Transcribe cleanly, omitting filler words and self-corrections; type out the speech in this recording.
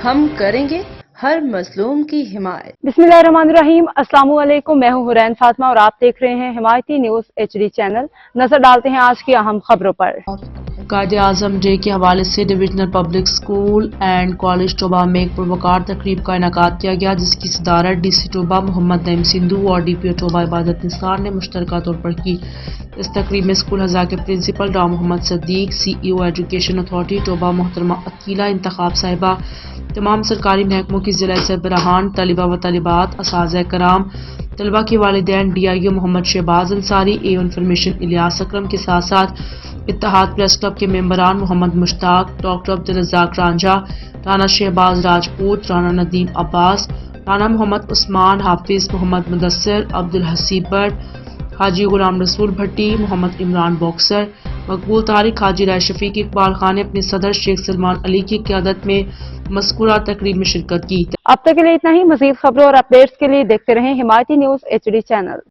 ہم کریں گے ہر مظلوم کی حمایت۔ बिस्मिल्लाहिर्रहमानिर्रहीम। अस्सलाम वालेकुम। मैं हूं हुरैन फातिमा और आप देख रहे हैं हिमायती न्यूज HD चैनल। नजर डालते हैं आज की अहम खबरों पर। कायद-ए-आज़म डे के हवाले से divisional public school and college Toba में एक पुरवकार तकरीब का इनेकाद किया गया, जिसकी सदारत DC टोबा मोहम्मद नईम सिंधु और DPO टोबा इबादत निसार ने मुश्तरका तौर पर की। इस तकरीब में स्कूल हज़ा के principal Dr Mohammad Sadiq, CEO education authority Toba मोहतरमा अकीला इंतखाब साहिबा, तमाम सरकारी महकमों की ज़िला सरबराहान, तलबा व तलिबात, असातिज़ा कराम, तलबा के वालिदैन, DIO Mohammad Shahbaz Ansari, AO information Ilyas Akram के साथ साथ इत्तेहाद प्रेस क्लब के मेंबरान मोहम्मद मुश्ताक, डॉक्टर अब्दुल रज़ाक रांझा, राना शहबाज राजपूत, राना नदीम अब्बास, राना मोहम्मद उस्मान, हाफिज मोहम्मद मुदस्सिर, अब्दुल हसीब भट्ट, हाजी गुलाम रसूल भट्टी, मोहम्मद इमरान बॉक्सर, मकबूल तारिक, हाजी राय शफीक इकबाल खान ने अपने सदर शेख सलमान अली की क़यादत में मज़कूरा तकरीब में शिरकत की। अब तक के लिए इतना ही। मज़ीद खबरों और अपडेट्स के लिए देखते रहें हिमायती न्यूज HD चैनल।